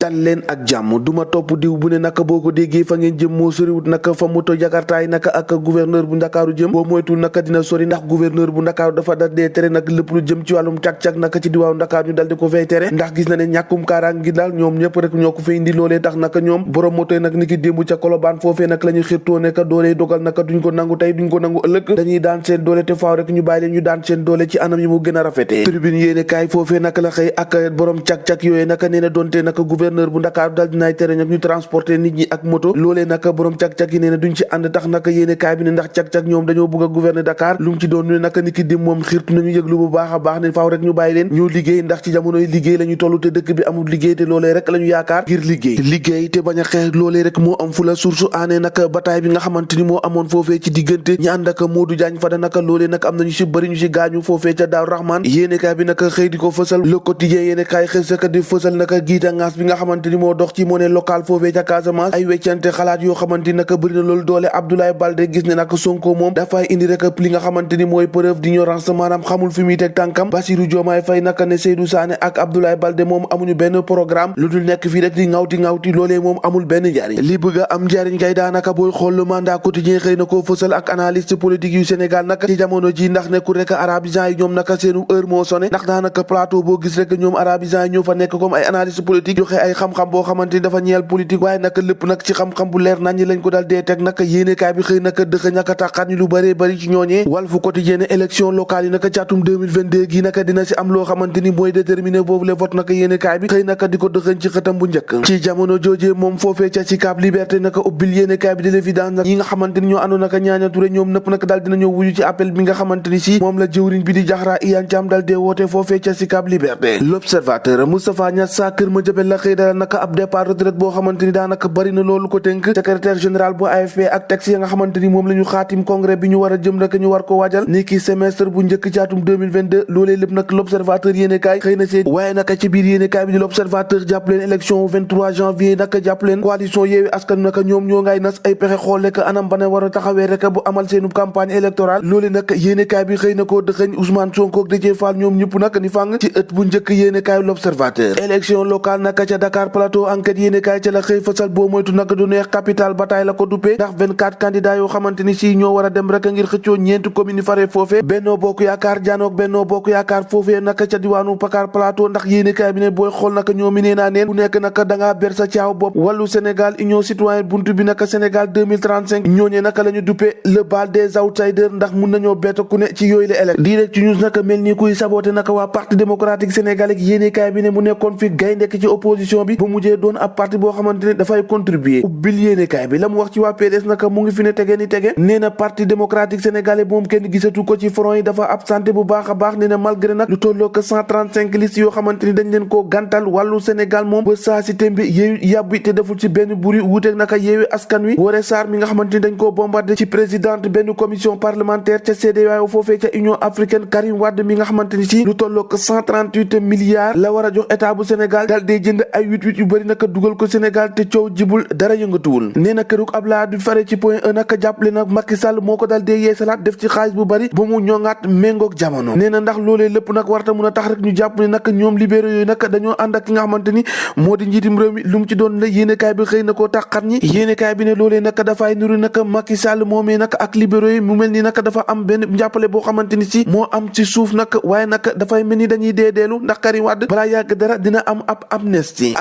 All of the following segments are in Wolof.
dal leen ak jàmm duma topp diw bu ne naka boo ko déggee fa ngeen jëm moo soriwut naka fa moto jakartaay naka ak gouverneur bu ndakaaru jëm boo moytul naka dina sori ndax gouverneur bu ndakaaru dafa dal dee tere nag lépp lu jëm ci wàllum cag-cag naka ci diwaaw ndakaaru ñu dal di ko fay tere ndax gis na ne ñàkkum kaaraange gi daal ñoom ñëpp rek ñoo ko fay indi loolee tax naka ñoom borom moto yi nag ni ki démb ca Colobane foofee nag la ñu xirtoo nekk doolee dogal naka duñ ko nangu tey duñ ko nangu ëllëg dañuy daan seen doole te faaw rek ñu bàyyi leen ñu daan seen doole ci anam yi mu gën a rafetee tribune yéene kaay foofee naka la xëy ak borom cag-cag yooyee naka nee na doonte naka gouverneur bu ndakaaru dal dinaay tere nag ñu transporter nit ñi ak moto loolee naka borom cag-cag yi nee na duñ ci ànd tax naka yéene kaay bi ne ndax cag-cag ñoom dañoo bëgg a gouverner Dakar lu mu ci doon ñu ne naka ni ki dim moom xirtu nañu yëglu bu baax a baax ne faaw rek ñu bàyyi leen ñu liggéey ndax ci jamonoy liggéey la ñu toll te dëkk bi amul liggéey te loolee rek la ñu yaakaar ngir liggéey te bañ a xeex loolee rek moo am fu la source aanee naka bataay bi nga xamante ni moo amoon foofee ci diggante ñi ànd ak Modou Diagne Fada naka loolee nag am nañu si bëri ñu si gaañu foofee ca Daaru Rahman yéene kaay bi naka xëy di ko fësal Le Quotidien yéene kaay xëy saka di fësal naka giita ngaas bi nga xamante ni moo dox ci monnaie locale foofee ca Casamance ay weccante xalaat yoo xamante ni naka bëri na loolu doole Abdoulaye Baldé gis ne nag Sonko moom dafay indi rek li nga xamante ni mooy preuve d'ignorance maanaam xamul fi muy teg tànkam Bassirou Diomaye Faye naka ne Seydou Sané ak Abdoulaye Baldé moom amuñu benn programme lu dul nekk fii rek di ngawti loolee moom amul benn njariñ li bëgg a am njariñ kay daanaka booy xool le mandat quotidien xëy na koo fësal ak analyste politique yu Sénégal naka ci jamono ji ndax nekkul rek arabisants yi ñoom naka seenu heure moo sonné ndax daanaka plateau boo gis rek ñoom arabisants yi ñoo fa nekk comme ay analyste politique joxe ay xam-xam boo xamante ni dafa ñeel politique waaye naka lépp nag ci xam-xam bu leer nañ ñi lañ ko dal dee teg naka yéenekaay bi xëy naka dëkk ñaka tàqaat ñu lu bëree bëri ci ñooñee Walf Quotidien élection locale yi naka caatum 2022 gi naka dina si am loo xamante ni mooy déterminer boobu le vote naka yéenekaay bi xëy naka di ko dëxëñ ci xëtam bu njëkk ci jamono joojee moom foofee ca Sicap Liberté naka ubbil yéenekaay bi de l'évidence nag yi nga xamante ni ñoo àndoon naka Ñaaña Touré ñoom nëpp naka daal dina ñëw wuyu ci appel bi nga xamante ni si moom la jëwriñ bi di Jaxra Iyane Thiam dal dee woote foofee ca Sicap Liberté L'Observateur Moustapha Niasse sa kër ma jëbel la xëy dala naka ab départ retraite boo xamante ni daanaka bari na loolu ko tënk secrétaire général bu AFP ak texte ya nga xamante ni moom la ñu xaatim congrès bi ñu war a jëm rek ñu war ko waajal ni ki semestre bu njëkk ci atum 2022 loolee lépp nag L'Observateur yéenekaay xëy na seet waaye naka ci biir yéenekaay bi di L'Observateur jàpp leen élection 23 janvier naka jàpp leen coalition Yewwi Askan naka ñoom ñoo ngay nas ay pexe xool rek anam ba ne war a taxawee rek bu amal seenu campagne électorale loolee nag yéenekaay bi xëy na koo dëxëñ Ousmane Sonko ak Déthié Fall ñoom ñëpp nag ni fàng ci ëtt bu njëkk yéenekaay L'Observateur élection locale naka ca Dakar Plateau enquête yéenekaay ca la xëy fasal boo moytu naka du neex capital bataille la ko duppee ndax 24 candidats yoo xamante ni si ñoo war a dem rek ngir xëccoo ñeenti commune fare foofee Benno Bokk Yaakaar janook Benno Bokk Yaakaar foofee naka ca diwaanu Dakar Plateau ndax yéenekaay bi ne booy xool naka ñoom mi nee naa neen ku nekk naka dangaa ber sa caaw bopp wàllu Sénégal Union Citoyenne buntu bi naka Sénégal 2035 ñooñee naka la ñu duppee le bal des outsiders ndax mun nañoo bett ku ne ci yooyu la élect direct ci news naka mel ni kuy saboté naka waa parti démocratique sénégalais yéenekaay bi ne mu nekkoon fi gayndekk ci opposition bi ba mujjee doon ab parti boo xamante ne dafay contribuer ubbil yéenekaay bi la mu wax ci waa PDS naka mu ngi fi ne tege ni tege nee na parti démocratique sénégalais moom kenn gisatu ko ci front yi dafa absenté bu baax a baax nee na malgré nag lu tolloo que 135 listes yoo xamante ni dañ leen koo gàntal wàllu Sénégal moom ba saa si tembi yeewu yàbbi te deful ci benn buri wuuteeg naka Yewwi Askan Wi Woré Sarr mi nga xamante ni dañ koo bombardé ci présidente benn commission parlementaire ca CEDEAO foofee ca Union africaine Karim Wade mi nga xamante ni si lu tolloo que 138 milliards la war a jox état bu Sénégal dal dee jënd ay 8-8 yu bëri naka dugal ko Sénégal te coow jibul dara yëngatuwul nee na këruk Abdoulaye du fare ci point 1 naka jàppale nag Macky Sall moo ko dal dee yeesalaat def ci xaalis bu bëri ba mu ñoŋaat méngoog jamono nee na ndax loolee lépp nag warta mun a tax rek ñu jàpp ne nag ñoom libéraux yooyu nag dañoo ànd ak ki nga xamante ni moo di njiitum réew mi lu mu ci doon la yéenekaay bi xëy na koo tàqat ñi yéenekaay bi ne loolee nag dafay nuru nag Macky Sall moomee nag ak libéraux yi mu mel ni nag dafa am benn njàppale boo xamante ni si moo am ci suuf nag waaye nag dafay mel ni dañuy deedeelu ndax Karim Wade balaa yàgg dara dina am ab amnistie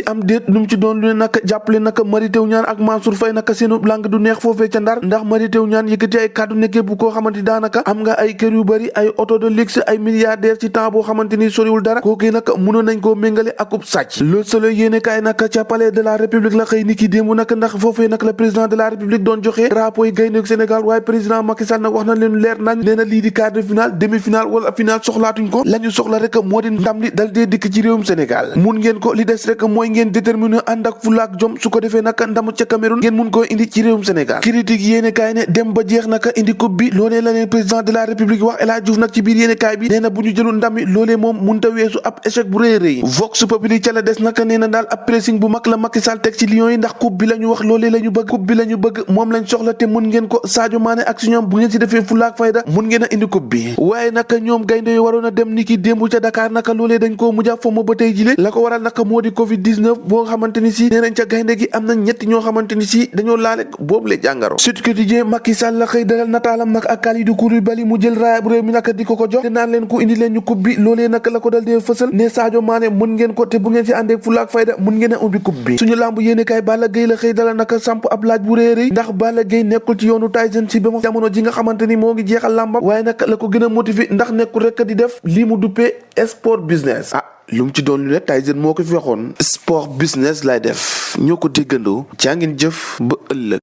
am déet lu mu ci doon lu ne nag jàppale nag Mary Teuw Niane ak Mansour Faye nag seenu langue du neex foofee ca Ndar ndax Mary Teuw Niane yëkkati ay kàddu ne képp koo xamante daanaka am nga ay kër yu bëri ay auto de luxe ay milliardaires ci temps boo xamante ni soriwul dara kooku nag mënoon nañ koo méngale akub sàcc Le Soleil yéenekaay nag ca palais de la République la xëy ni ki démb nag ndax foofee nag la président de la République doon joxe drapeau yi gaynde Sénégal waaye président Macky Sall nag wax na leen leer nañ nee na lii di quart de finale demi-finale wala finale soxlaatuñ ko la ñu soxla rek moo di ndam li dal dee dikk ci réewum Sénégal mun ngeen ko li des rek mooy ngeen déterminer ànd ak fulla ak jom su ko defee nag ndamu ca Cameroun ngeen mun koo indi ci réewum Sénégal critique yéenekaay ne dem ba jeex naka indi coupe bi loolee la leen président de la République wax El Hadji Diouf nag ci biir yéenekaay bi nee na bu ñu jëlul ndam mi loolee moom munta weesu ab échec bu rëy rëy Vox Populi ca la des naka nee na daal ab pressing bu mag la Macky Sall teg ci Lions yi ndax coupe bi la ñu wax loolee la ñu bëgg coupe bi la ñu bëgg moom lañ soxla te mun ngeen ko Sadio Mané ak si ñoom bu ngeen si defee fulla ak fayda mun ngeen a indi coupe bi waaye naka ñoom gaynde yi waroon a dem ni ki démb ca Dakar naka loolee dañ koo mujj a fomm ba tey jile la ko waral naka moo di Covid 19 boo xamante ni si nee nañ ca gaynde gi am na ñetti ñoo xamante ni si dañoo laale boobu le jàngaro. Sud Quotidien Macky Sall la xëy dalal nataalam nag ak Kalidou Koulibaly mu jël raaya bu réew mi nag di ko jox te naan leen ko indi leen ñu coupe bi loolee nag la ko dal dee fësal ne Sadio Mané mën ngeen ko te bu ngeen si àndee fulla ak fayda mën ngeen a ubbi coupe bi. suñu lamb yéene kay Balla Gaye la xëy dalal nag samp ab laaj bu réeréy ndax Balla Gaye nekkul ci yoonu Tyson si ba ma jamono ji nga xamante ni moo ngi jeexal lambam waaye nag la ko gën a motiver ndax nekkul rek di def lii mu duppee sport business. lu mu ci doon lu ne Tyson moo ko fi waxoon sport business lay def ñoo ko déggandoo jaa ngeen jëf ba ëllëg.